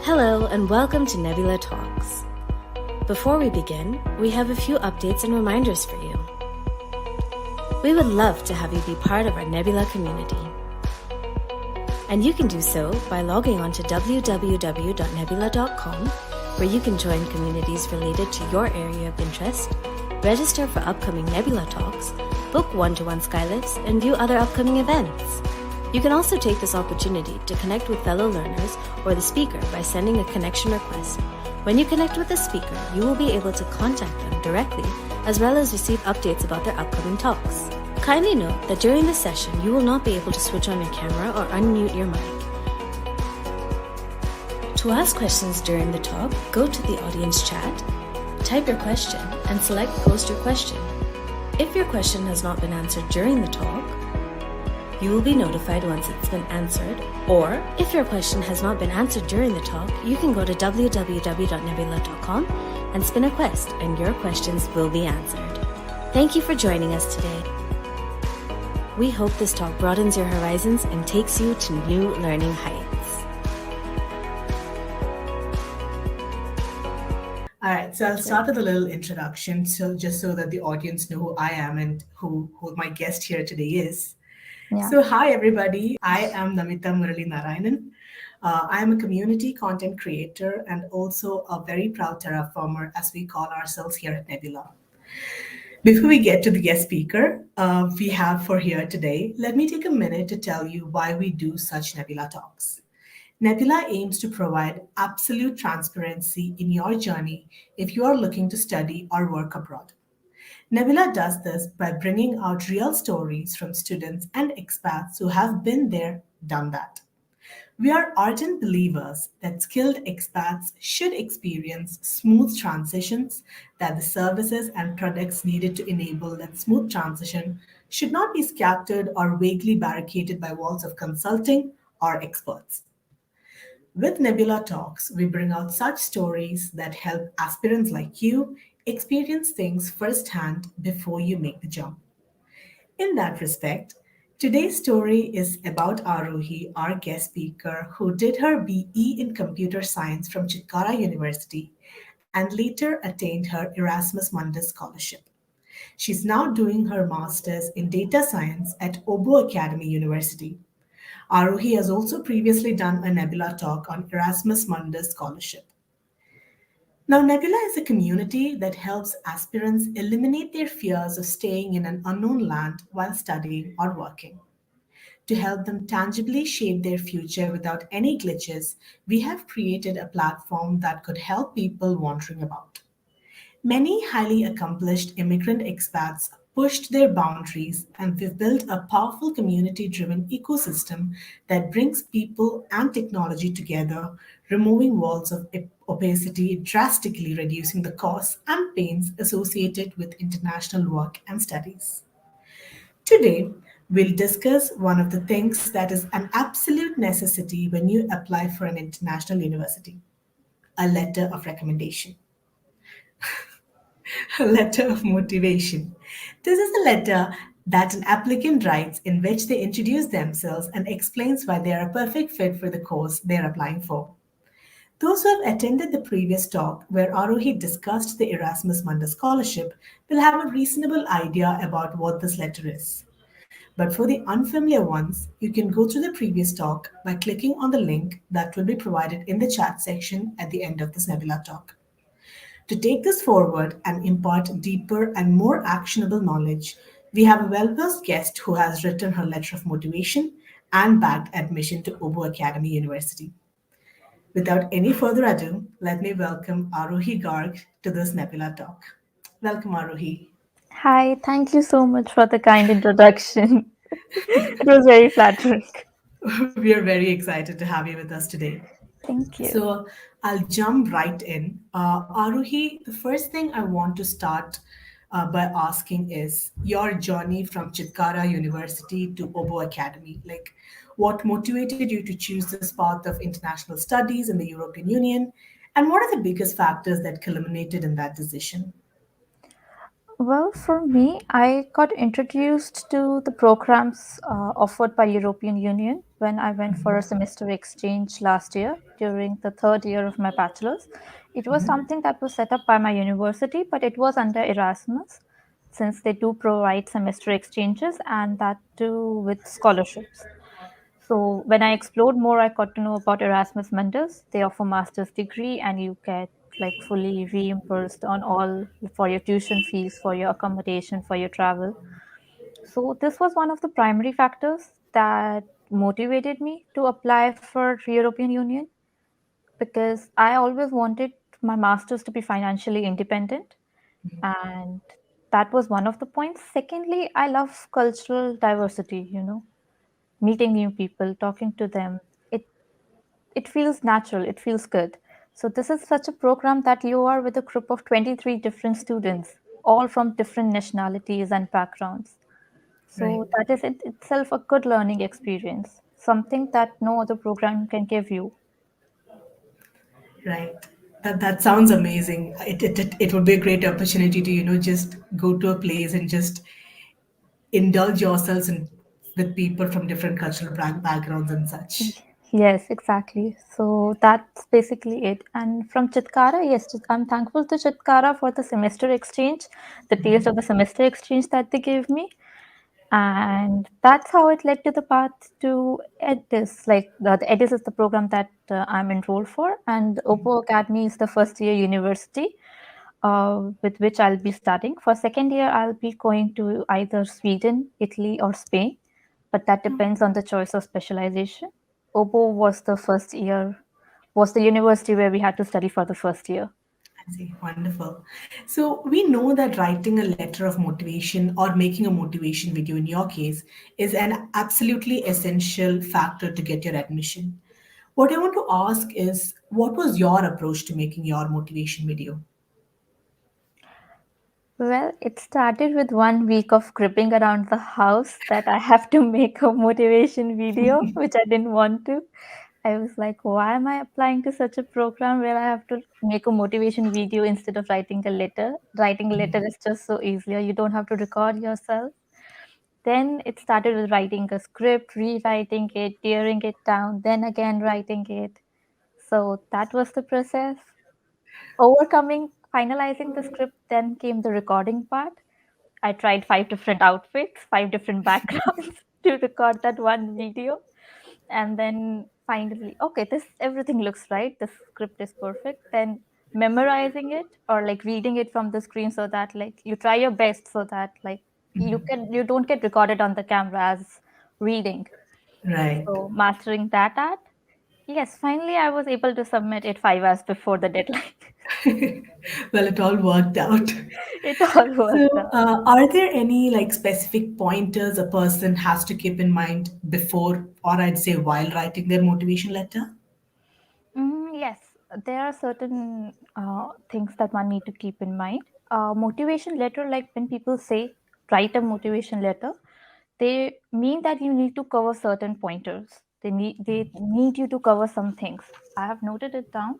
Hello and welcome to Nbyula Talks. Before we begin, we have a few updates and reminders for you. We would love to have you be part of our Nbyula community. And you can do so by logging on to www.nbyula.com, where you can join communities related to your area of interest, register for upcoming Nbyula Talks, book one-to-one skylifts, and view other upcoming events. You can also take this opportunity to connect with fellow learners or the speaker by sending a connection request. When you connect with the speaker, you will be able to contact them directly as well as receive updates about their upcoming talks. Kindly note that during this session, you will not be able to switch on your camera or unmute your mic. To ask questions during the talk, go to the audience chat, type your question, and select Post Your Question. If your question has not been answered during the talk, you will be notified once it's been answered, or if your question has not been answered during the talk, you can go to www.nbyula.com and spin a quest, and your questions will be answered. Thank you for joining us today. We hope this talk broadens your horizons and takes you to new learning heights. All right, so I'll start with a little introduction, so that the audience know who I am and who my guest here today is. Yeah. So, hi everybody. I am Namita Murali Narayanan. I am a community content creator and also a very proud terraformer, as we call ourselves here at Nbyula. Before we get to the guest speaker we have for here today, let me take a minute to tell you why we do such Nbyula talks. Nbyula aims to provide absolute transparency in your journey if you are looking to study or work abroad. Nbyula does this by bringing out real stories from students and expats who have been there, done that. We are ardent believers that skilled expats should experience smooth transitions, that the services and products needed to enable that smooth transition should not be scattered or vaguely barricaded by walls of consulting or experts. With Nbyula Talks, we bring out such stories that help aspirants like you experience things firsthand before you make the jump. In that respect, today's story is about Aarohi, our guest speaker, who did her BE in Computer Science from Chitkara University and later attained her Erasmus Mundus scholarship. She's now doing her master's in data science at Åbo Akademi University. Arohi has also previously done a Nbyula talk on Erasmus Mundus scholarship. Now, Nbyula is a community that helps aspirants eliminate their fears of staying in an unknown land while studying or working. To help them tangibly shape their future without any glitches, we have created a platform that could help people wandering about. Many highly accomplished immigrant expats pushed their boundaries, and we've built a powerful community driven ecosystem that brings people and technology together, removing walls of opacity, drastically reducing the costs and pains associated with international work and studies. Today, we'll discuss one of the things that is an absolute necessity when you apply for an international university: a letter of recommendation. A letter of motivation. This is a letter that an applicant writes in which they introduce themselves and explains why they are a perfect fit for the course they are applying for. Those who have attended the previous talk where Arohi discussed the Erasmus Mundus scholarship will have a reasonable idea about what this letter is. But for the unfamiliar ones, you can go through the previous talk by clicking on the link that will be provided in the chat section at the end of this Nbyula talk. To take this forward and impart deeper and more actionable knowledge, we have a well-versed guest who has written her letter of motivation and bagged admission to Åbo Akademi University. Without any further ado, let me welcome Aarohi Garg to this Nbyula talk. Welcome, Aarohi. Hi, thank you so much for the kind introduction. It was very flattering. We are very excited to have you with us today. Thank you. So I'll jump right in. Arohi, the first thing I want to start by asking is your journey from Chitkara University to Åbo Academy. Like, what motivated you to choose this path of international studies in the European Union? And what are the biggest factors that culminated in that decision? Well, for me, I got introduced to the programs offered by European Union when I went for a semester exchange last year during the third year of my bachelor's. It was something that was set up by my university, but it was under Erasmus, since they do provide semester exchanges and that too with scholarships. So when I explored more, I got to know about Erasmus Mundus. They offer master's degree and you get like fully reimbursed on all for your tuition fees, for your accommodation, for your travel. So this was one of the primary factors that motivated me to apply for European Union because I always wanted my masters to be financially independent, and that was one of the points. Secondly, I love cultural diversity, meeting new people, talking to them. It feels natural, it feels good. So this is such a program that you are with a group of 23 different students, all from different nationalities and backgrounds. Right. So that is in itself a good learning experience, something that no other program can give you. Right. That sounds amazing. It would be a great opportunity to, just go to a place and just indulge yourselves in with people from different cultural backgrounds and such. Yes, exactly. So that's basically it. And from Chitkara, yes, I'm thankful to Chitkara for the semester exchange, the taste of the semester exchange that they gave me. And that's how it led to the path to EDIS. Like the EDIS is the program that I'm enrolled for, and Åbo Academy is the first year university with which I'll be studying. For second year, I'll be going to either Sweden, Italy, or Spain, but that depends on the choice of specialization. Åbo was the first year, was the university where we had to study for the first year. I see. Wonderful. So we know that writing a letter of motivation or making a motivation video in your case is an absolutely essential factor to get your admission. What I want to ask is, what was your approach to making your motivation video? Well, it started with 1 week of gripping around the house that I have to make a motivation video, which I didn't want to. I was like, why am I applying to such a program where I have to make a motivation video instead of writing a letter? Writing a letter is just so easier. You don't have to record yourself. Then it started with writing a script, rewriting it, tearing it down, then again writing it. So that was the process. Overcoming, finalizing the script, then came the recording part. I tried 5 different outfits, 5 different backgrounds to record that one video. And then finally, okay, this everything looks right. The script is perfect. Then memorizing it or like reading it from the screen so that like you try your best so that like you don't get recorded on the camera as reading. Right. So mastering that art. Yes, finally I was able to submit it 5 hours before the deadline. Well, it all worked out. It all So, worked out. are there any like specific pointers a person has to keep in mind before, or I'd say while writing their motivation letter? Yes, there are certain things that one need to keep in mind. Motivation letter, like when people say write a motivation letter, they mean that you need to cover certain pointers. They need you to cover some things. I have noted it down,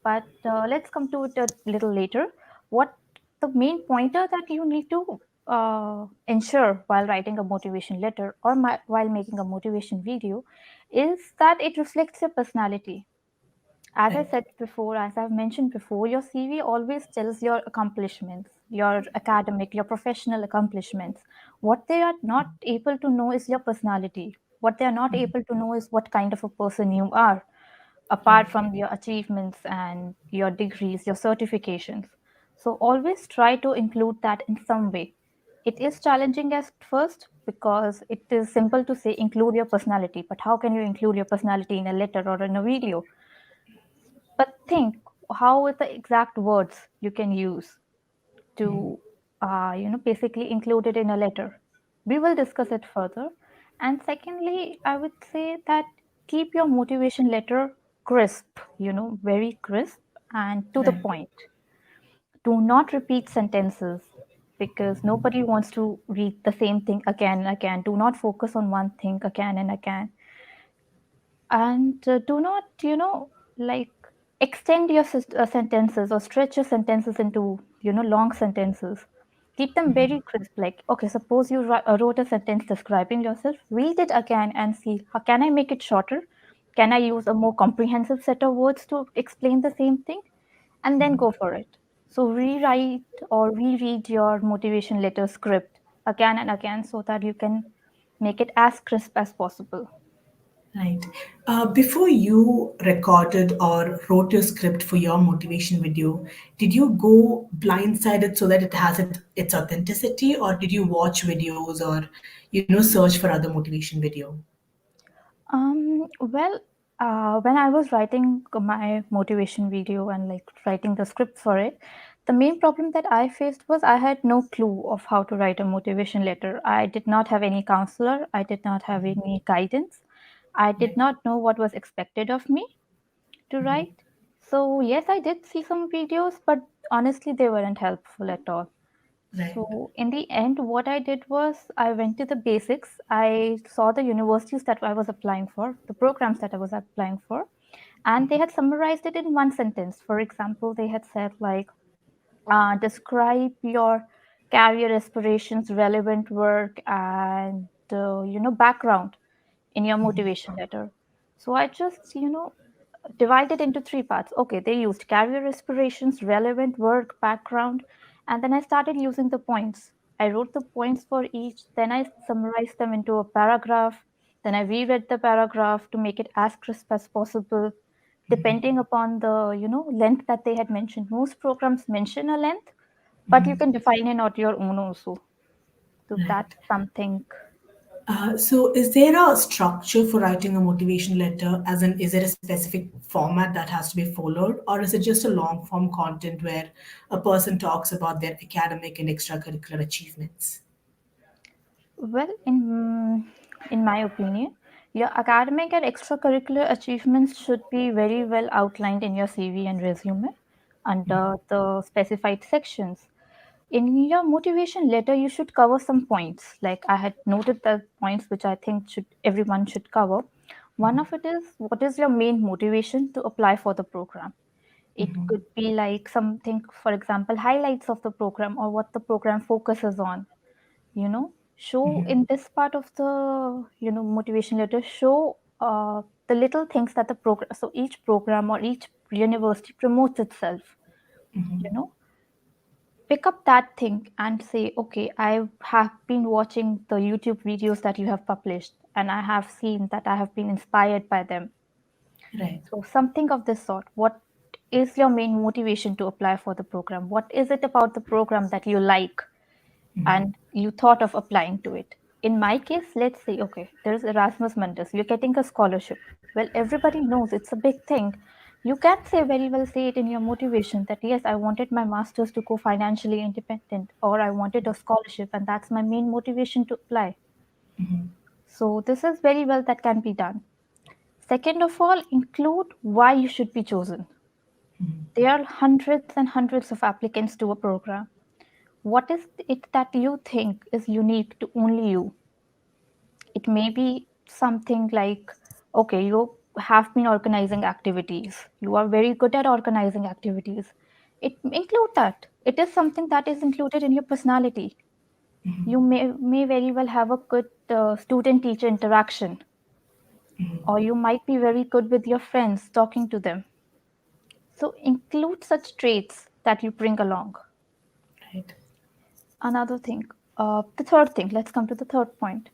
but let's come to it a little later. What the main pointer that you need to ensure while writing a motivation letter or while making a motivation video is that it reflects your personality. As I Right. said before, as I've mentioned before, your CV always tells your accomplishments, your academic, your professional accomplishments. What they are not able to know is your personality. What they are not able to know is what kind of a person you are, apart Right. from your achievements and your degrees, your certifications. So always try to include that in some way. It is challenging at first because it is simple to say include your personality, but how can you include your personality in a letter or in a video? But think how is the exact words you can use to, basically include it in a letter. We will discuss it further. And secondly, I would say that keep your motivation letter crisp, very crisp and to the Right. point. Do not repeat sentences because nobody wants to read the same thing again and again. Do not focus on one thing again and again, and do not like extend your sentences or stretch your sentences into long sentences. Keep them very crisp. Like, okay, suppose you wrote a sentence describing yourself, read it again and see, how can I make it shorter? Can I use a more comprehensive set of words to explain the same thing? And then go for it. So rewrite or reread your motivation letter script again and again so that you can make it as crisp as possible. Right. Before you recorded or wrote your script for your motivation video, did you go blindsided so that it has its authenticity, or did you watch videos or search for other motivation video? Well, when I was writing my motivation video and like writing the script for it, the main problem that I faced was I had no clue of how to write a motivation letter. I did not have any counselor. I did not have any guidance. I did Right. not know what was expected of me to write. So yes, I did see some videos, but honestly, they weren't helpful at all. Right. So in the end, what I did was I went to the basics. I saw the universities that I was applying for, the programs that I was applying for, and they had summarized it in one sentence. For example, they had said like, describe your career aspirations, relevant work, and background in your motivation letter. So I just divided into three parts. Okay, they used career aspirations, relevant work, background, and then I started using the points. I wrote the points for each, then I summarized them into a paragraph, then I reread the paragraph to make it as crisp as possible, depending upon the length that they had mentioned. Most programs mention a length, but you can define it on your own also. So Right. that's something. So, is there a structure for writing a motivation letter? As in, is there a specific format that has to be followed, or is it just a long form content where a person talks about their academic and extracurricular achievements? Well, in my opinion, your academic and extracurricular achievements should be very well outlined in your CV and resume under the specified sections. In your motivation letter, you should cover some points. Like I had noted the points which I think should everyone should cover. One of it is what is your main motivation to apply for the program. It could be like something, for example, highlights of the program or what the program focuses on, show in this part of the motivation letter, show the little things that the program, so each program or each university promotes itself, you know pick up that thing and say, okay, I have been watching the YouTube videos that you have published and I have seen that I have been inspired by them. Right. So something of this sort. What is your main motivation to apply for the program? What is it about the program that you like and you thought of applying to it? In my case, let's say, okay, there's Erasmus Mundus, you're getting a scholarship. Well, everybody knows it's a big thing. You can say very well say it in your motivation that yes, I wanted my masters to go financially independent, or I wanted a scholarship, and that's my main motivation to apply. So this is very well that can be done. Second of all, include why you should be chosen. There are hundreds and hundreds of applicants to a program. What is it that you think is unique to only you? It may be something like, okay, you have been organizing activities. You are very good at organizing activities. It include that. It is something that is included in your personality. You may very well have a good student-teacher interaction, or you might be very good with your friends talking to them. So include such traits that you bring along. Right. Another thing, the third thing, let's come to the third point.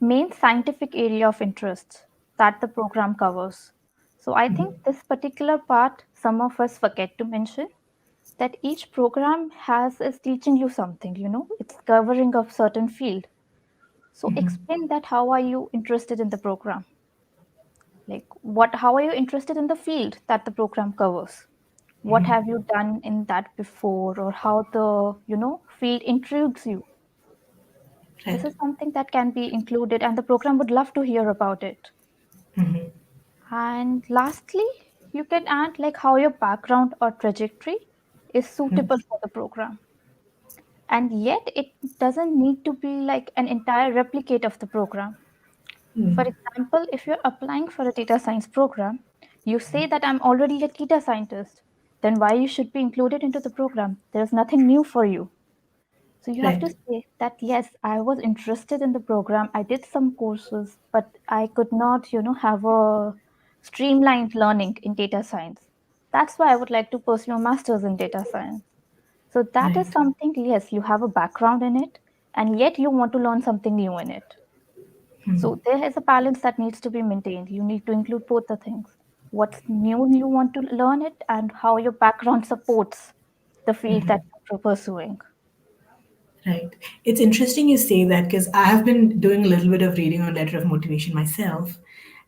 Main scientific area of interest that the program covers. So I think this particular part, some of us forget to mention that each program has is teaching you something, it's covering a certain field. So explain that how are you interested in the program? Like how are you interested in the field that the program covers? What have you done in that before, or how the field intrigues you? This Right. is something that can be included and the program would love to hear about it. And lastly, you can add like how your background or trajectory is suitable for the program. And yet it doesn't need to be like an entire replicate of the program. For example, if you're applying for a data science program, you say that I'm already a data scientist, then why you should be included into the program? There's nothing new for you. So you have to Right. say that yes, I was interested in the program. I did some courses, but I could not, have a streamlined learning in data science. That's why I would like to pursue a master's in data science. So that is Right. something, yes, you have a background in it, and yet you want to learn something new in it. So there is a balance that needs to be maintained. You need to include both the things. What's new you want to learn it, and how your background supports the field that you're pursuing. Right. It's interesting you say that because I have been doing a little bit of reading on letter of motivation myself.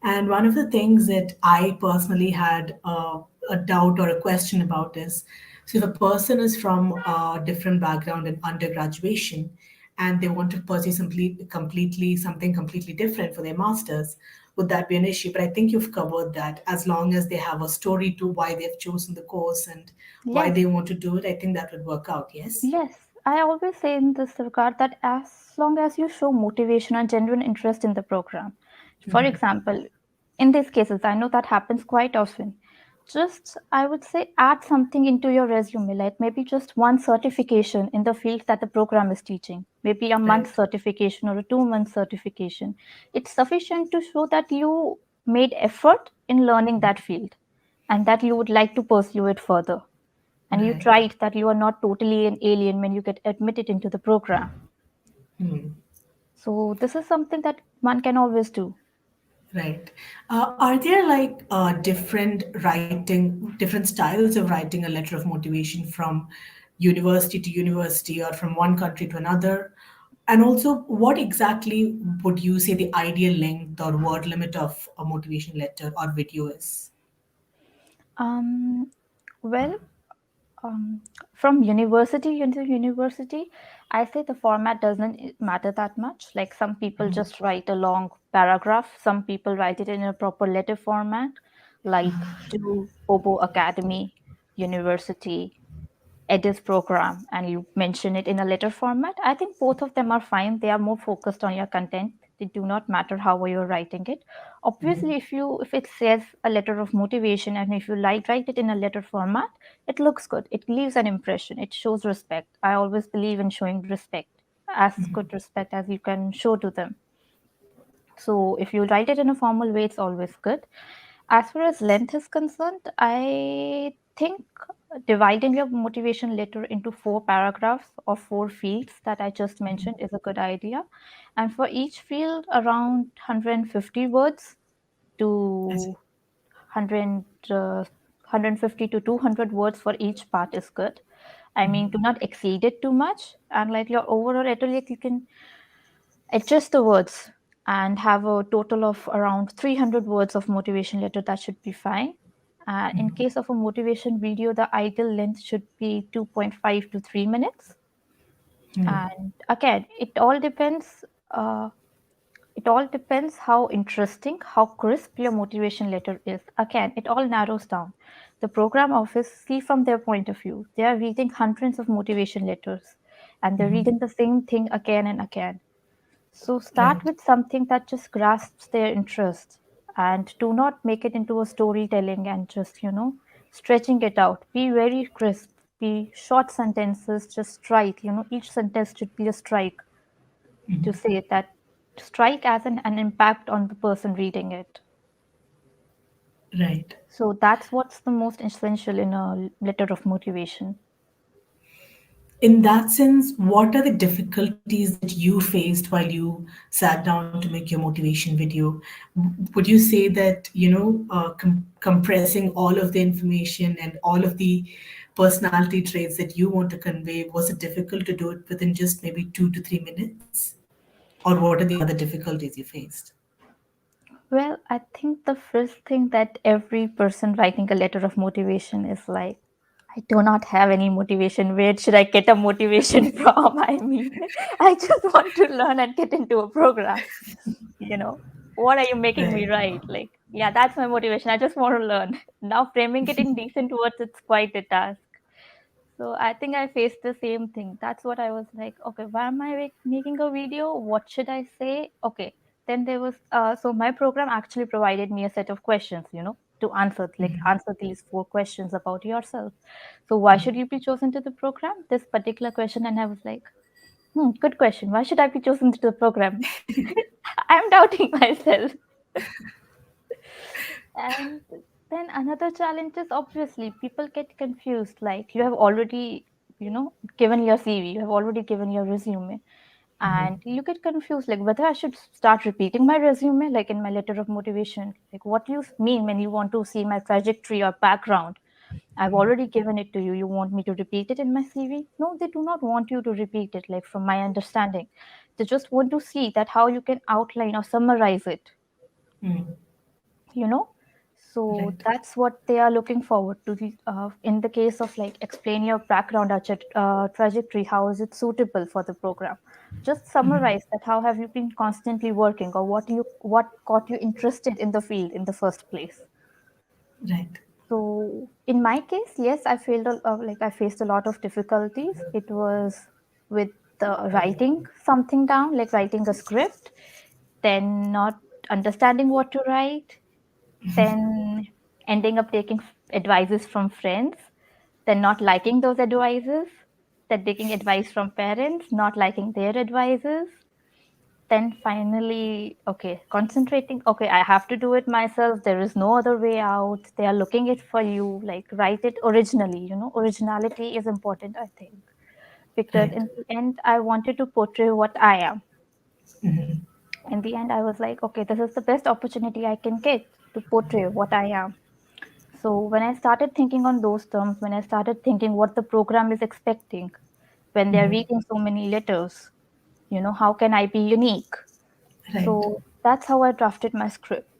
And one of the things that I personally had a doubt or a question about is, so if a person is from a different background in undergraduation and they want to pursue completely something completely different for their masters, would that be an issue? But I think you've covered that. As long as they have a story to why they've chosen the course and why Yes, they want to do it, I think that would work out. Yes. yes. I always say in this regard that as long as you show motivation and genuine interest in the program, for example, in these cases, I know that happens quite often. Just, I would say, add something into your resume, like maybe just one certification in the field that the program is teaching, maybe a month Right. certification or a 2 month certification. It's sufficient to show that you made effort in learning that field and that you would like to pursue it further, and you Right. tried that you are not totally an alien when you get admitted into the program. So this is something that one can always do. Right. Are there like different styles of writing a letter of motivation from university to university or from one country to another? And also, what exactly would you say the ideal length or word limit of a motivation letter or video is? um, well, um, from university into university, I say the format doesn't matter that much. Like some people just write a long paragraph, some people write it in a proper letter format, like to Åbo Academy University EDIS program, and you mention it in a letter format. I think both of them are fine. They are more focused on your content. They do not matter how you're writing it. Obviously, if it says a letter of motivation and if you write it in a letter format, it looks good. It leaves an impression. It shows respect. I always believe in showing respect, as good respect as you can show to them. So if you write it in a formal way, it's always good. As far as length is concerned, I think dividing your motivation letter into 4 paragraphs or 4 fields that I just mentioned is a good idea. And for each field, around 150 words to I see. 100, 150 to 200 words for each part is good. I mean, do not exceed it too much. And like your overall letter, like you can adjust the words and have a total of around 300 words of motivation letter. That should be fine. In case of a motivation video, the ideal length should be 2.5 to 3 minutes. And again, it all depends how interesting, how crisp your motivation letter is. Again, it all narrows down. The program office see from their point of view. They are reading hundreds of motivation letters and they're reading the same thing again and again. So start Right. with something that just grasps their interest, and do not make it into a storytelling and just, stretching it out. Be very crisp, be short sentences, just strike, each sentence should be a strike to say that strike as an impact on the person reading it. Right. So that's what's the most essential in a letter of motivation. In that sense, what are the difficulties that you faced while you sat down to make your motivation video? Would you say that, compressing all of the information and all of the personality traits that you want to convey, was it difficult to do it within just maybe 2 to 3 minutes? Or what are the other difficulties you faced? Well, I think the first thing that every person writing a letter of motivation is like, I do not have any motivation. Where should I get a motivation from? I mean, I just want to learn and get into a program. You know, what are you making me Right. write? Like, yeah, that's my motivation. I just want to learn. Now, framing it in decent words, it's quite a task. So I think I faced the same thing. That's what I was like, okay, why am I making a video? What should I say? Okay. Then there was, so my program actually provided me a set of questions, to answer, like answer these 4 questions about yourself. So why should you be chosen to the program? This particular question. And I was like, Good question. Why should I be chosen to the program? I'm doubting myself. And then another challenge is obviously people get confused. Like you have already, given your CV, you have already given your resume, and you get confused like whether I should start repeating my resume, like in my letter of motivation. Like, what do you mean when you want to see my trajectory or background? I've already given it to you. You want me to repeat it in my CV? No, they do not want you to repeat it, like from my understanding. They just want to see that how you can outline or summarize it, Mm. you know? So Right. that's what they are looking forward to. In the case of like explain your background or trajectory, how is it suitable for the program? Just summarize that how have you been constantly working or what got you interested in the field in the first place. Right. So in my case, yes, I faced a lot of difficulties. It was with writing something down, like writing a script, then not understanding what to write, then ending up taking advices from friends, then not liking those advices, then taking advice from parents, not liking their advices, then finally, okay, concentrating, okay, I have to do it myself. There is no other way out. They are looking it for you, like write it originally. Originality is important, I think, because Right. in the end, I wanted to portray what I am. In the end, I was like, okay, this is the best opportunity I can get to portray what I am. So when I started thinking on those terms, when I started thinking what the program is expecting, when they're reading so many letters, how can I be unique? Right. So that's how I drafted my script.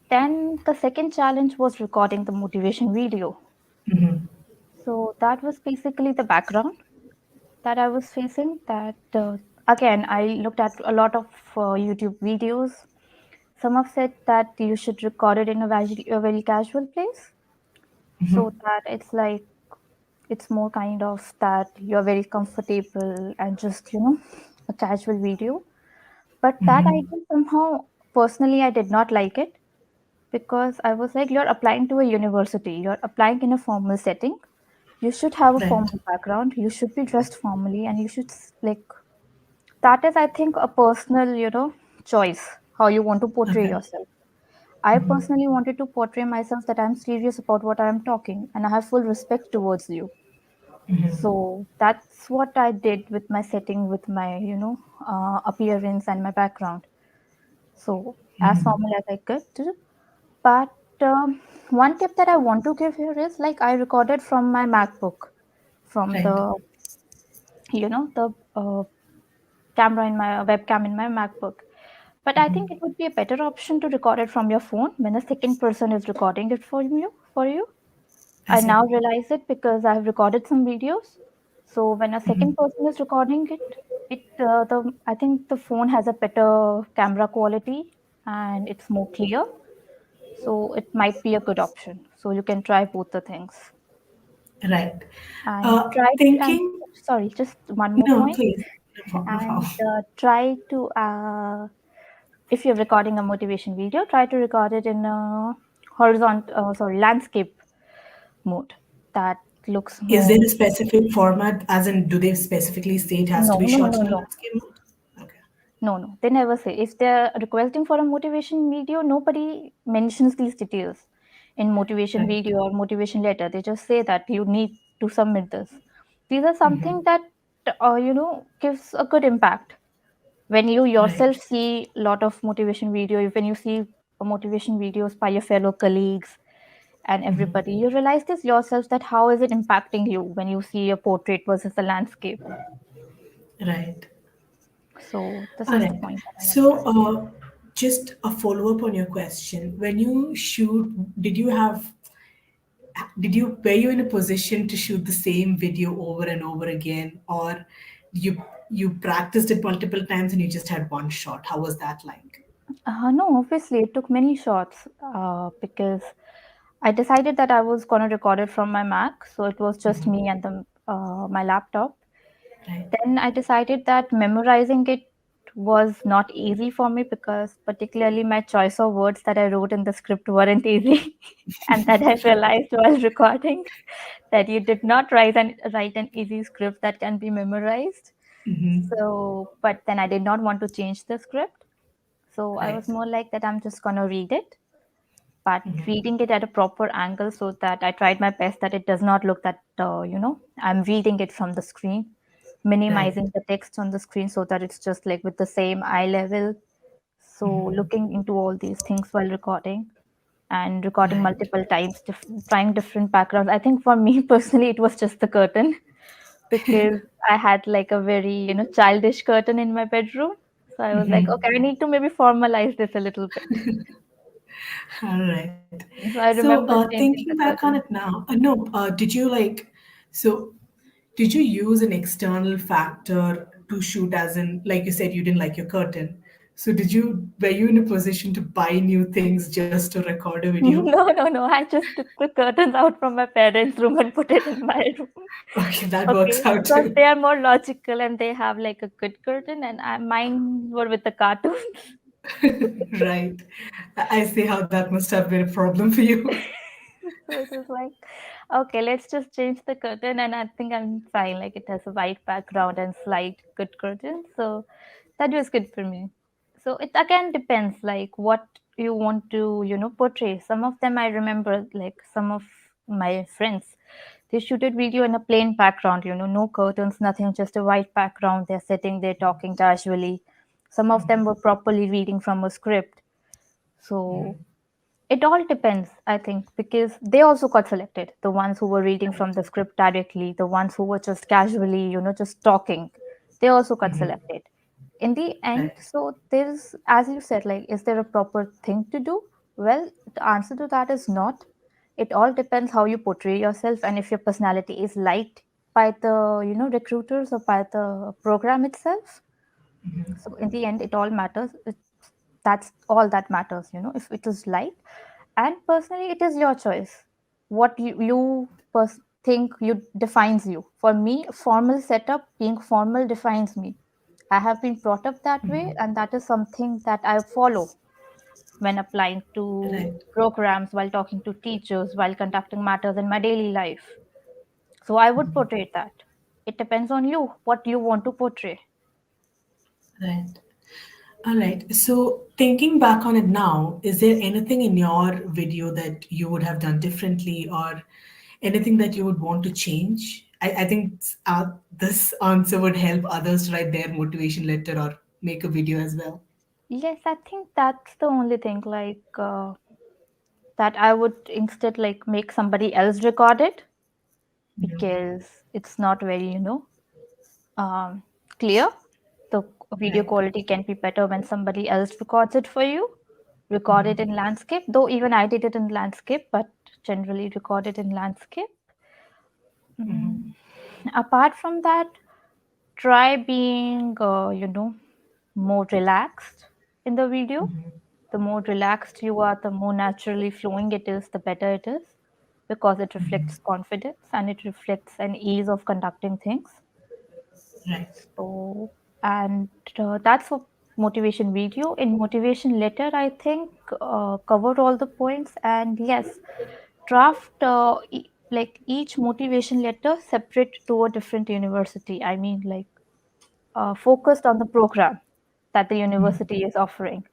Then the second challenge was recording the motivation video. So that was basically the background that I was facing. That again, I looked at a lot of YouTube videos. Some have said that you should record it in a very casual place, so that it's more kind of that you're very comfortable and just a casual video. But that idea somehow personally I did not like it, because I was like, you're applying to a university, you're applying in a formal setting. You should have a Right. formal background. You should be dressed formally, and you should like that is, I think, a personal, choice how you want to portray Okay. yourself. I personally wanted to portray myself that I'm serious about what I'm talking, and I have full respect towards you. So that's what I did with my setting, with my appearance and my background. So as formal as I could. But one tip that I want to give here is like I recorded from my MacBook, from Right. the camera in my webcam in my MacBook. But I think it would be a better option to record it from your phone when a second person is recording it for you. For you, I I see. now realize it because I've recorded some videos. So when a second person is recording it, the I think the phone has a better camera quality and it's more clear. So it might be a good option. So you can try both the things Right. and try and Thinking. sorry, just one more No, point. please. No problem. No And problem. try to if you're recording a motivation video, try to record it in a landscape mode. That looks Is there more. a specific format, as in, do they specifically say it has No, to be no, shot no, in a no. landscape mode? Okay. No. They never say. If they're requesting for a motivation video, nobody mentions these details in motivation Right. video or motivation letter. They just say that you need to submit this. These are something that gives a good impact when you Right. yourself see a lot of motivation video. When you see motivation videos by your fellow colleagues and everybody, you realize this yourself that how is it impacting you when you see a portrait versus a landscape. Right. So this All is the right. point that I wanted to So, say. just a follow up on your question. When you shoot, were you in a position to shoot the same video over and over again, or you practiced it multiple times and you just had one shot? How was that like? No, obviously, it took many shots because I decided that I was going to record it from my Mac. So it was just me and my laptop. Right. Then I decided that memorizing it was not easy for me because, particularly, my choice of words that I wrote in the script weren't easy. And that I realized while recording that you did not write an easy script that can be memorized. So, but then I did not want to change the script. So I was Right. more like that I'm just gonna read it, but reading it at a proper angle so that I tried my best that it does not look that, I'm reading it from the screen, Right. minimizing the text on the screen so that it's just like with the same eye level. So looking into all these things while recording and recording Right. multiple times, trying different backgrounds. I think for me personally, it was just the curtain because I had like a very, childish curtain in my bedroom. So I was like, okay, I need to maybe formalize this a little bit. All right. So I So, remember changing thinking the back on it curtain. now, no, did you like, so did you use an external factor to shoot, as in, like you said, you didn't like your curtain. So were you in a position to buy new things just to record a video? No, no, no. I just took the curtains out from my parents' room and put it in my room. Okay, that Okay, works out because too. they are more logical and they have like a good curtain, and mine were with the cartoons. Right. I see how that must have been a problem for you. So it was like, okay, let's just change the curtain, and I think I'm fine. Like it has a white background and slight good curtain, so that was good for me. So it again depends, like what you want to, portray. Some of them I remember, like some of my friends, they shooted video in a plain background, no curtains, nothing, just a white background. They're sitting there talking casually. Some of them were properly reading from a script. So it all depends, I think, because they also got selected. The ones who were reading from the script directly, the ones who were just casually, just talking, they also got selected. In the end, Right. so there's, as you said, like, is there a proper thing to do? Well, the answer to that is not. It all depends how you portray yourself and if your personality is liked by the, recruiters or by the program itself. So in the end, it all matters. That's all that matters, if it is light. And personally, it is your choice. What you think you defines you. For me, formal setup, being formal defines me. I have been brought up that way, and that is something that I follow when applying to Right. programs, while talking to teachers, while conducting matters in my daily life. So I would portray that. It depends on you, what you want to portray. Right. All right. So, thinking back on it now, is there anything in your video that you would have done differently or anything that you would want to change? I think this answer would help others to write their motivation letter or make a video as well. Yes, I think that's the only thing, like, that I would instead like make somebody else record it because it's not very, um, clear. The video Right. quality can be better when somebody else records it for you. Record it in landscape, though even I did it in landscape, but generally record it in landscape. Mm. Apart from that, try being, more relaxed in the video. The more relaxed you are, the more naturally flowing it is, the better it is because it reflects confidence and it reflects an ease of conducting things. Right. So, and that's for motivation video. In motivation letter, I think cover all the points. And yes, draft like each motivation letter separate to a different university. I mean, like focused on the program that the university is offering.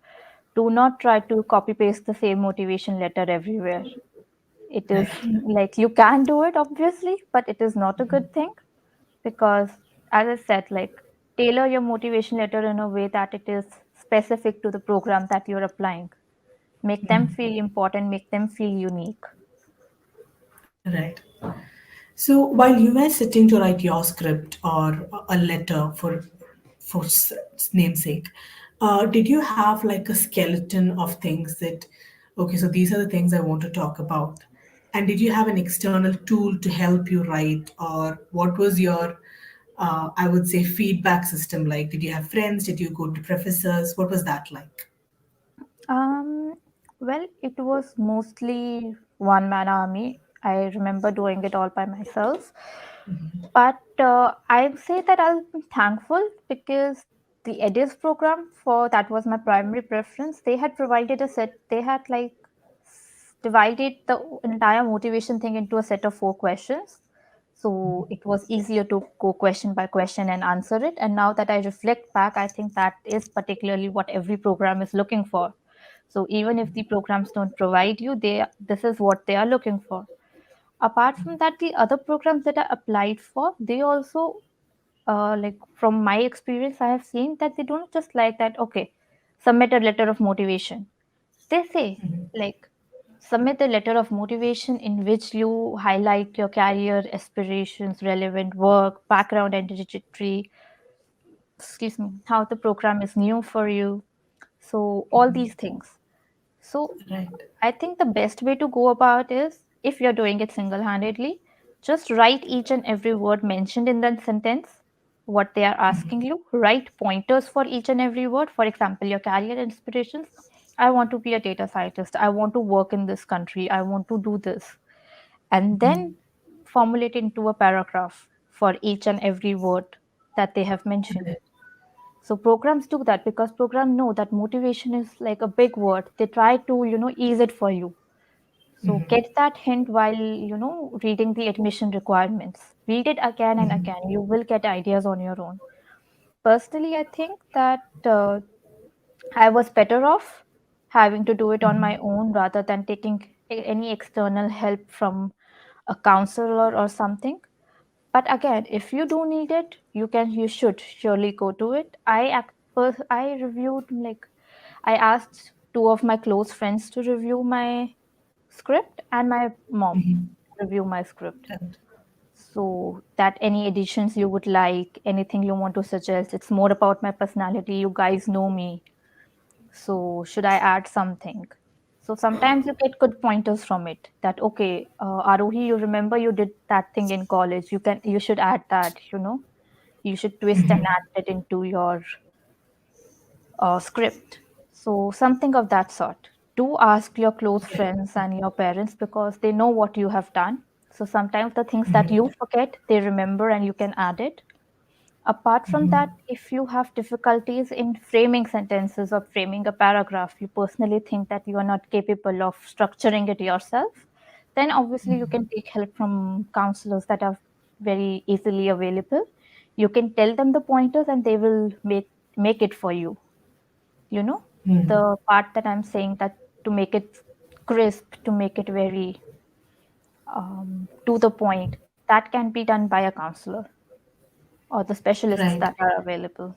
Do not try to copy paste the same motivation letter everywhere. It is Right. like you can do it obviously, but it is not a good thing because, as I said, like tailor your motivation letter in a way that it is specific to the program that you're applying. Make them feel important, make them feel unique. Right. So while you were sitting to write your script or a letter for namesake, did you have like a skeleton of things that, okay, so these are the things I want to talk about, and did you have an external tool to help you write, or what was your, I would say, feedback system like? Did you have friends? Did you go to professors? What was that like? Um, well, it was mostly one man army. I remember doing it all by myself. But I say that I'll be thankful because the EDIS program, for that was my primary preference. They had provided a set. They had like divided the entire motivation thing into a set of 4 questions. So it was easier to go question by question and answer it. And now that I reflect back, I think that is particularly what every program is looking for. So even if the programs don't provide you, this is what they are looking for. Apart from that, the other programs that I applied for, they also, like from my experience, I have seen that they don't just like that, okay, submit a letter of motivation. They say, like, submit a letter of motivation in which you highlight your career aspirations, relevant work, background and trajectory, excuse me, how the program is new for you. So, all these things. So, Right. I think the best way to go about is if you're doing it single handedly, just write each and every word mentioned in that sentence, what they are asking you, write pointers for each and every word. For example, your career inspirations. I want to be a data scientist. I want to work in this country. I want to do this. And then formulate into a paragraph for each and every word that they have mentioned. Right. So programs do that because programs know that motivation is like a big word. They try to, ease it for you. So get that hint while, reading the admission requirements. Read it again and again. You will get ideas on your own. Personally, I think that I was better off having to do it on my own rather than taking any external help from a counselor or something. But again, if you do need it, you should surely go to it. I reviewed, like, I asked two of my close friends to review my script and my mom review my script. Right. So that any additions you would like, anything you want to suggest, it's more about my personality. You guys know me. So should I add something? So sometimes you get good pointers from it that, okay, Arohi, you remember you did that thing in college. You should add that, you should twist and add it into your script. So, something of that sort. Do ask your close friends and your parents because they know what you have done. So, sometimes the things that you forget, they remember and you can add it. Apart from that, if you have difficulties in framing sentences or framing a paragraph, you personally think that you are not capable of structuring it yourself, then obviously you can take help from counselors that are very easily available. You can tell them the pointers and they will make it for you. You know, the part that I'm saying, that to make it crisp, to make it very to the point, that can be done by a counselor or the specialists Right. that are available.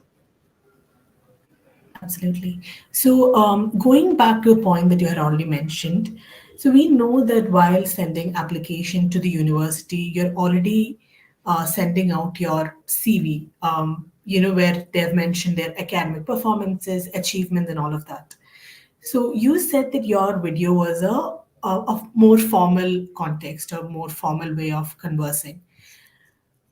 Absolutely. So, going back to a point that you had already mentioned, so we know that while sending application to the university, you're already sending out your CV, where they've mentioned their academic performances, achievements, and all of that. So, you said that your video was a more formal context or more formal way of conversing.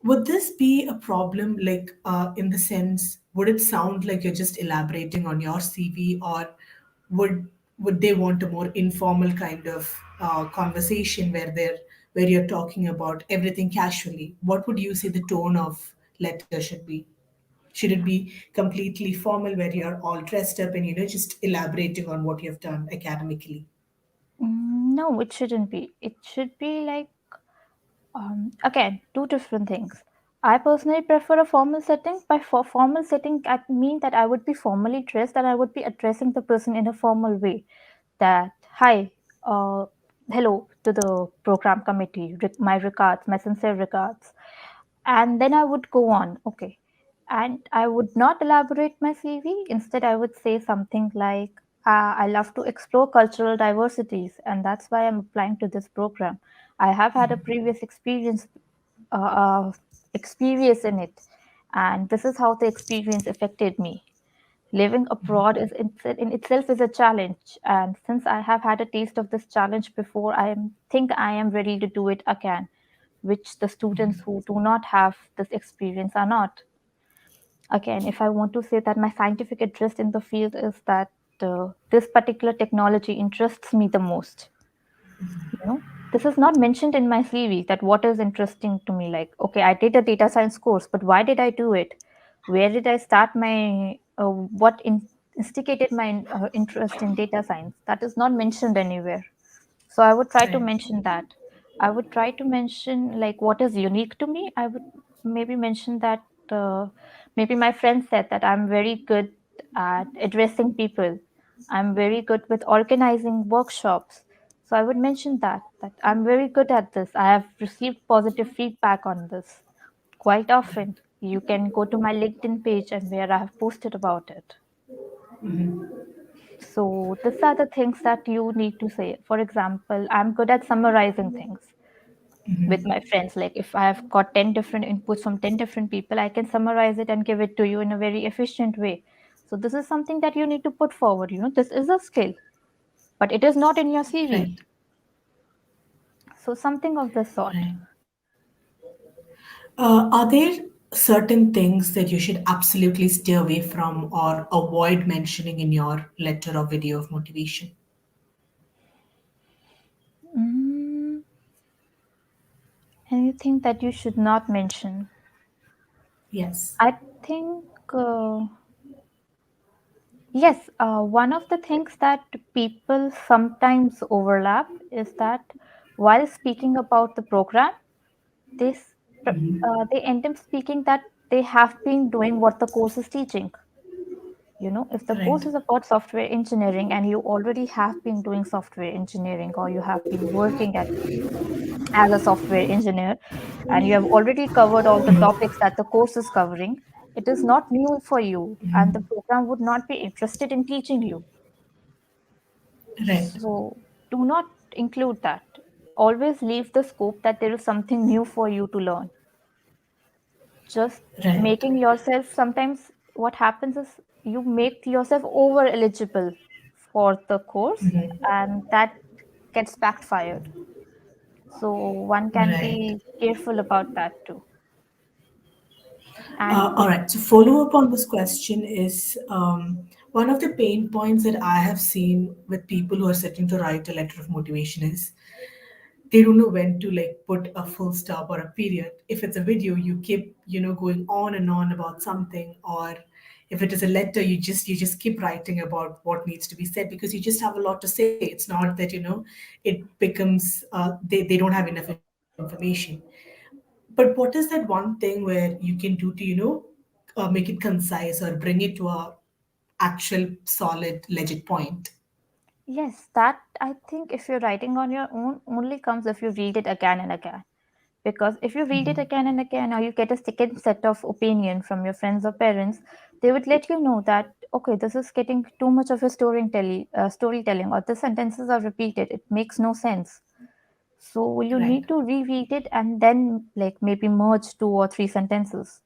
Would this be a problem, like in the sense, would it sound like you're just elaborating on your CV, or would they want a more informal kind of conversation where you're talking about everything casually? What would you say the tone of letter should be? Should it be completely formal where you're all dressed up and just elaborating on what you've done academically? No, it shouldn't be. It should be like, again, two different things. I personally prefer a formal setting. By formal setting, I mean that I would be formally dressed and I would be addressing the person in a formal way. That, hi, uh, hello to the program committee, my regards, my sincere regards. And then I would go on, okay. And I would not elaborate my CV. Instead, I would say something like, I love to explore cultural diversities, and that's why I'm applying to this program. I have had a previous experience in it, and this is how the experience affected me. Living abroad in itself is a challenge, and since I have had a taste of this challenge before, think I am ready to do it again, which the students who do not have this experience are not. Again, if I want to say that my scientific interest in the field is that this particular technology interests me the most. This is not mentioned in my CV, that what is interesting to me. Like, okay, I did a data science course, but why did I do it? Where did I start my instigated my interest in data science? That is not mentioned anywhere. So I would try to Right. mention that. I would try to mention like what is unique to me. I would maybe mention that uh, maybe my friend said that I'm very good at addressing people. I'm very good with organizing workshops. So I would mention that I'm very good at this. I have received positive feedback on this quite often. You can go to my LinkedIn page and where I have posted about it. So these are the things that you need to say. For example, I'm good at summarizing things with my friends. Like if I have got 10 different inputs from 10 different people, I can summarize it and give it to you in a very efficient way. So this is something that you need to put forward. This is a skill, but it is not in your CV. Right. So something of this sort. Right. Are there certain things that you should absolutely stay away from or avoid mentioning in your letter or video of motivation? Mm, anything that you should not mention? Yes. I think, yes, one of the things that people sometimes overlap is that while speaking about the program, they they end up speaking that they have been doing what the course is teaching. If the Right. course is about software engineering and you already have been doing software engineering or you have been working as a software engineer and you have already covered all the topics that the course is covering, it is not new for you and the program would not be interested in teaching you. Right. So do not include that. Always leave the scope that there is something new for you to learn. Just Right. making yourself, sometimes what happens is you make yourself over eligible for the course and that gets backfired. So one can Right. be careful about that too. And All right. So, follow up on this question is one of the pain points that I have seen with people who are sitting to write a letter of motivation is they don't know when to like put a full stop or a period. If it's a video, you keep going on and on about something, or if it is a letter, you just keep writing about what needs to be said because you just have a lot to say. It's not that it becomes they don't have enough information. But what is that one thing where you can do to make it concise or bring it to a actual solid legit point? yes, that I think if you're writing on your own only comes if you read it again and again. Because if you read it again and again, or you get a second set of opinion from your friends or parents, they would let you know that okay, this is getting too much of a storytelling, or the sentences are repeated. It makes no sense. So you Right. need to reread it and then like maybe merge two or three sentences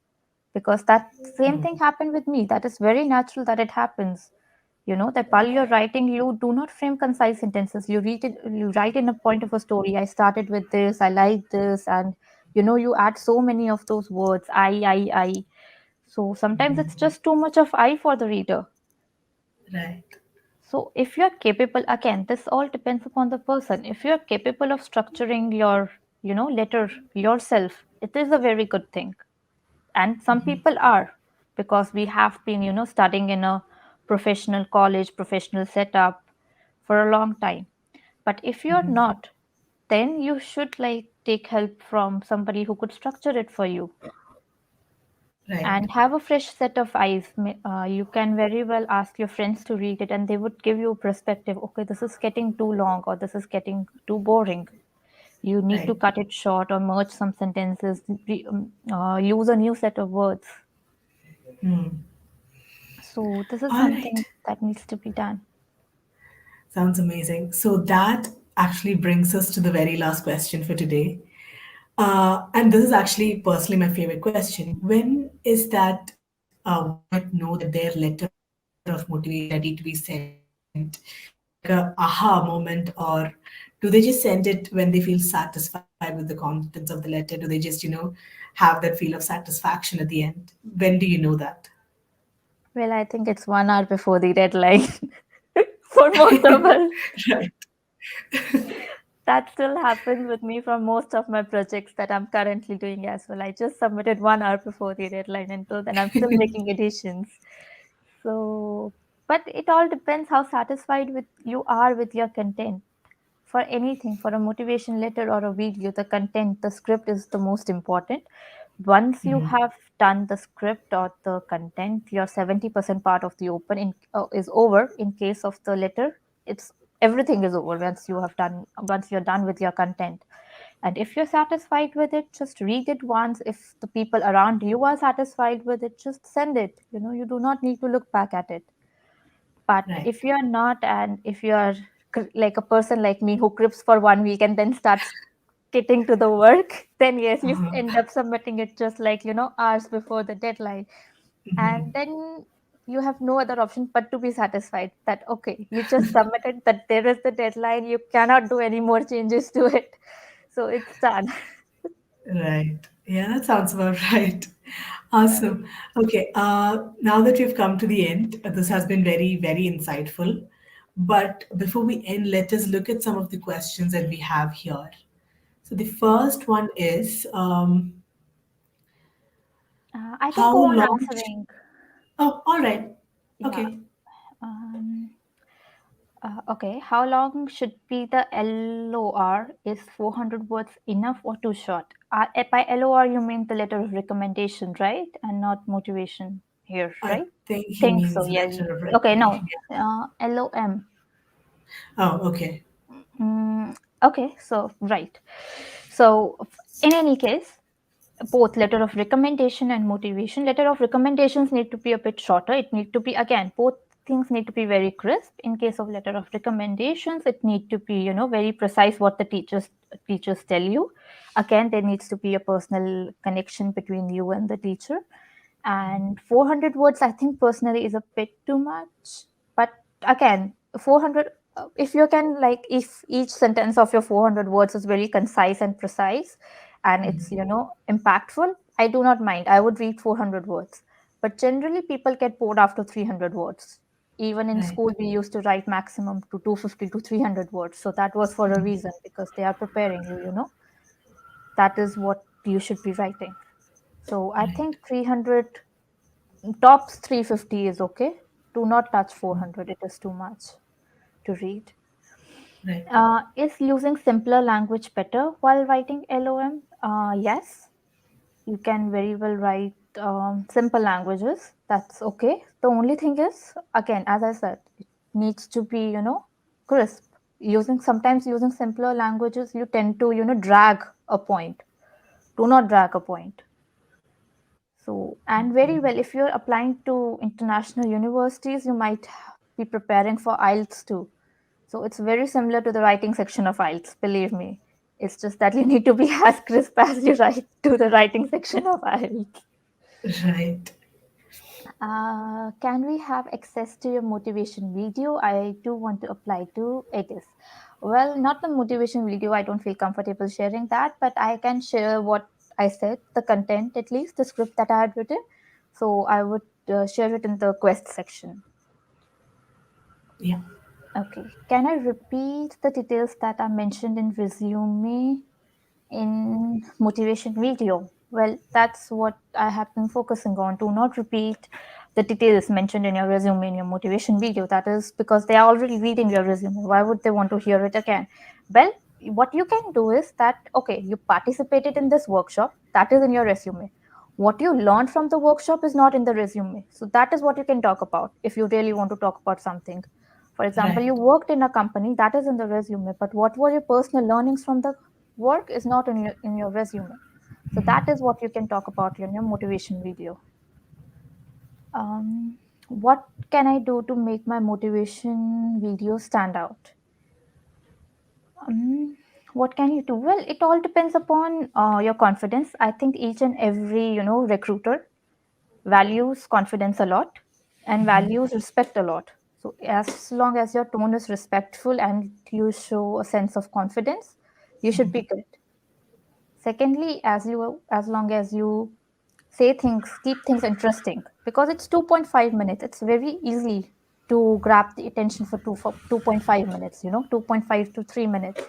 because that same thing happened with me. That is very natural that it happens. That while you're writing, you do not frame concise sentences. You write in a point of a story. I started with this, I like this, and you add so many of those words, I. So sometimes it's just too much of I for the reader. Right. So if you're capable, again, this all depends upon the person. If you're capable of structuring your, letter yourself, it is a very good thing. And some people are, because we have been studying in a professional college, professional setup for a long time. But if you're not, then you should like take help from somebody who could structure it for you Right. and have a fresh set of eyes. You can very well ask your friends to read it and they would give you a perspective. Okay, this is getting too long or this is getting too boring. You need to Right. cut it short or merge some sentences, use a new set of words. So this is All something right. that needs to be done. Sounds amazing. So that actually brings us to the very last question for today. And this is actually personally my favorite question. When is that one might know that their letter of motivation is ready to be sent? Is there like a aha moment, or do they just send it when they feel satisfied with the contents of the letter? Do they just, have that feel of satisfaction at the end? When do you know that? Well, I think it's 1 hour before the deadline for most of us. Right. That still happens with me for most of my projects that I'm currently doing as well. I just submitted 1 hour before the deadline. Until then, I'm still making additions. So, but it all depends how satisfied with you are with your content. for anything, for a motivation letter or a video, the content, the script is the most important. Once you have done the script or the content, your 70% part of the is over. In case of the letter, it's everything is over once you're done with your content. And if you're satisfied with it, just read it once. If the people around you are satisfied with it, just send it. You do not need to look back at it. But Right. if you're not, and if you're like a person like me who crips for 1 week and then starts getting to the work, then yes, you end up submitting it just like, hours before the deadline. And then you have no other option but to be satisfied that, okay, you just submitted, that there is the deadline, you cannot do any more changes to it. So it's done. Right. Yeah, that sounds about right. Awesome. Okay. Now that we've come to the end, this has been very, very insightful. But before we end, let us look at some of the questions that we have here. So the first one is, I can how go on long? answering. Oh, all right. Yeah. Okay. Um, okay. How long should be the LOR? Is 400 words enough or too short? By LOR, you mean the letter of recommendation, right? And not motivation here, I right? think he Think so, means yeah. letter of Okay, no. recommendation. Yeah. LOM. Oh, okay. Okay, so, right. So, in any case, both letter of recommendation and motivation. Letter of recommendations need to be a bit shorter. It need to be, again, both things need to be very crisp. In case of letter of recommendations, it need to be, very precise what the teachers tell you. Again, there needs to be a personal connection between you and the teacher. And 400 words, I think personally is a bit too much. But again, 400, if you can, like, if each sentence of your 400 words is very concise and precise, and it's, impactful, I do not mind. I would read 400 words. But generally, people get bored after 300 words. Even in Right. school, we used to write maximum to 250 to 300 words. So that was for a reason, because they are preparing you, that is what you should be writing. So I Right. think 300, tops 350 is okay. Do not touch 400. It is too much to read. Right. Is using simpler language better while writing LOM? Yes, you can very well write simple languages. That's okay. The only thing is, again, as I said, it needs to be, crisp. Sometimes using simpler languages, you tend to, drag a point. Do not drag a point. So, and very well, if you're applying to international universities, you might be preparing for IELTS too. So it's very similar to the writing section of IELTS, believe me. It's just that you need to be as crisp as you write to the writing section of IELTS. Right. Can we have access to your motivation video? I do want to apply to it. Well, not the motivation video. I don't feel comfortable sharing that, but I can share what I said, the content, at least the script that I had written. So I would share it in the quest section. Yeah. Okay. Can I repeat the details that are mentioned in resume in motivation video? Well, that's what I have been focusing on. Do not repeat the details mentioned in your resume in your motivation video. That is because they are already reading your resume. Why would they want to hear it again? Well, what you can do is that, okay, you participated in this workshop, that is in your resume. What you learned from the workshop is not in the resume. So that is what you can talk about if you really want to talk about something. For example, Right. you worked in a company, that is in the resume, but what were your personal learnings from the work is not in your resume. So that is what you can talk about in your motivation video. What can I do to make my motivation video stand out? What can you do? Well, it all depends upon your confidence. I think each and every recruiter values confidence a lot and values respect a lot. So as long as your tone is respectful and you show a sense of confidence, you should be good. Secondly, as long as you say things, keep things interesting, because it's 2.5 minutes. It's very easy to grab the attention for 2.5 minutes. 2.5 to 3 minutes.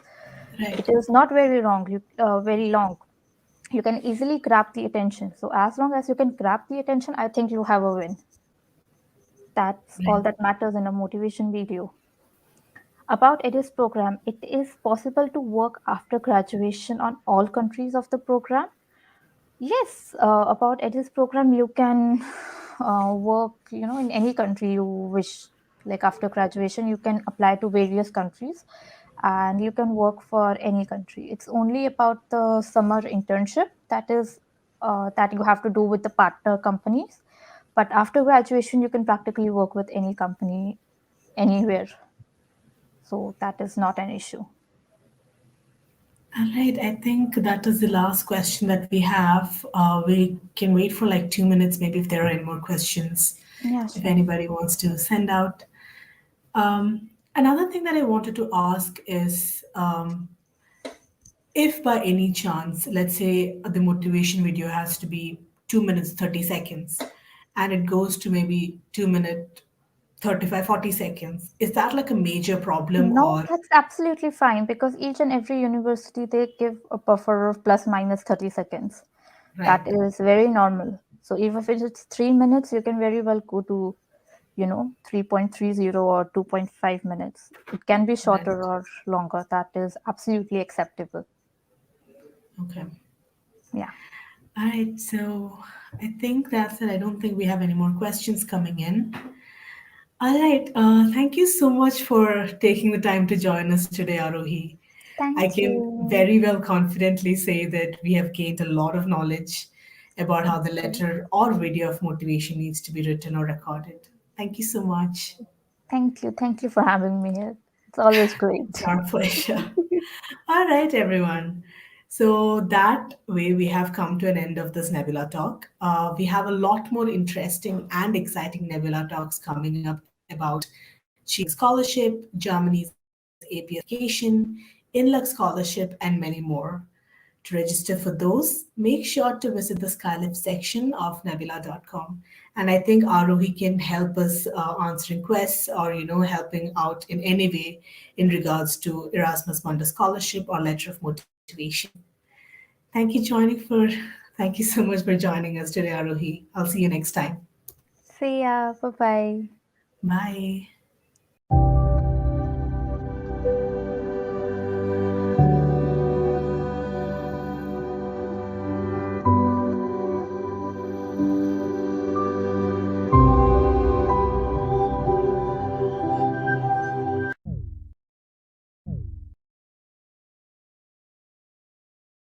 It Right. is not very long. Very long. You can easily grab the attention. So as long as you can grab the attention, I think you have a win. That's all Right. that matters in a motivation video. About EDIS program, it is possible to work after graduation on all countries of the program. Yes, about EDIS program, you can work, in any country you wish. Like after graduation, you can apply to various countries, and you can work for any country. It's only about the summer internship that you have to do with the partner companies. But after graduation, you can practically work with any company anywhere. So that is not an issue. All right, I think that is the last question that we have. We can wait for like 2 minutes, maybe if there are any more questions, Yeah, if sure. anybody wants to send out. Another thing that I wanted to ask is if by any chance, let's say the motivation video has to be 2 minutes, 30 seconds, and it goes to maybe 2 minute, 35, 40 seconds, is that like a major problem No, or, that's absolutely fine because each and every university they give a buffer of plus minus 30 seconds. That right? is very normal. So even if it's 3 minutes, you can very well go to, 3.30 or 2.5 minutes. It can be Right. shorter or longer. That is absolutely acceptable. Okay. Yeah. All right. So I think that's it. I don't think we have any more questions coming in. All right. Thank you so much for taking the time to join us today, Arohi. I Thank can you. very well confidently say that we have gained a lot of knowledge about how the letter or video of motivation needs to be written or recorded. Thank you so much. Thank you. Thank you for having me here. It's always It's great. our pleasure. All right, everyone. So that way, we have come to an end of this Nebula talk. We have a lot more interesting and exciting Nebula talks coming up about Cheek Scholarship, Germany's AP education, INLUX Scholarship, and many more. To register for those, make sure to visit the Skylab section of nebula.com. And I think Aarohi can help us answering quests or helping out in any way in regards to Erasmus Mundus scholarship or letter of motivation. Thank you so much for joining us today, Aarohi. I'll see you next time. See ya. Bye bye. Bye.